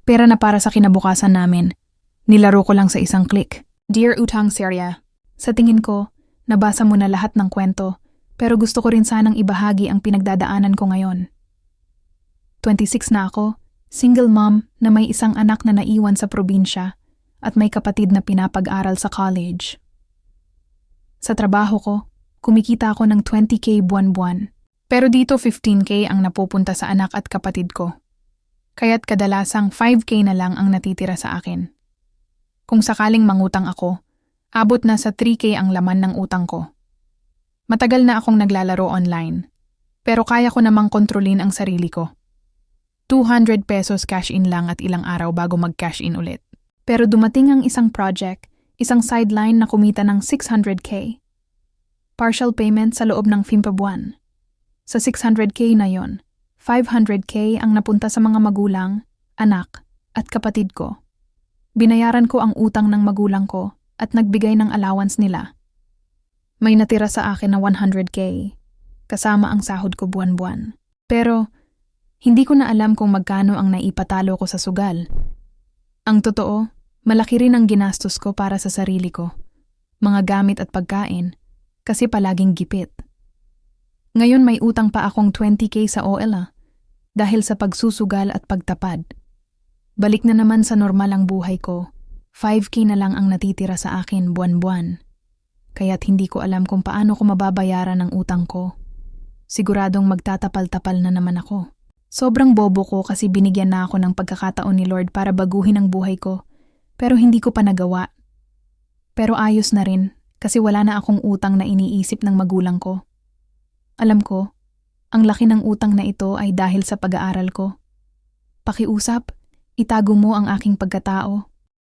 Pera na para sa kinabukasan namin. Nilaro ko lang sa isang click. Dear Utang Serya, sa tingin ko, nabasa mo na lahat ng kwento, pero gusto ko rin sanang ibahagi ang pinagdadaanan ko ngayon. 26 na ako, single mom na may isang anak na naiwan sa probinsya at may kapatid na pinapag-aral sa college. Sa trabaho ko, kumikita ako ng 20K buwan-buwan. Pero dito 15K ang napupunta sa anak at kapatid ko. Kaya't kadalasang 5K na lang ang natitira sa akin. Kung sakaling mangutang ako, abot na sa 3K ang laman ng utang ko. Matagal na akong naglalaro online, pero kaya ko namang kontrolin ang sarili ko. 200 pesos cash in lang at ilang araw bago mag-cash in ulit. Pero dumating ang isang project, isang sideline na kumita ng 600K. Partial payment sa loob ng 5 buwan. Sa 600K na yon, 500K ang napunta sa mga magulang, anak, at kapatid ko. Binayaran ko ang utang ng magulang ko at nagbigay ng allowance nila. May natira sa akin na 100K, kasama ang sahod ko buwan-buwan. Pero, hindi ko na alam kung magkano ang naipatalo ko sa sugal. Ang totoo, malaki rin ang ginastos ko para sa sarili ko. Mga gamit at pagkain, kasi palaging gipit. Ngayon may utang pa akong 20K sa OL dahil sa pagsusugal at pagtapad. Balik na naman sa normal ang buhay ko. 5K na lang ang natitira sa akin buwan-buwan. Kaya't hindi ko alam kung paano ko mababayaran ang utang ko. Siguradong magtatapal-tapal na naman ako. Sobrang bobo ko kasi binigyan na ako ng pagkakataon ni Lord para baguhin ang buhay ko. Pero hindi ko pa nagawa. Pero ayos na rin kasi wala na akong utang na iniisip ng magulang ko. Alam ko, ang laki ng utang na ito ay dahil sa pag-aaral ko. Pakiusap, itago mo ang aking pagkatao.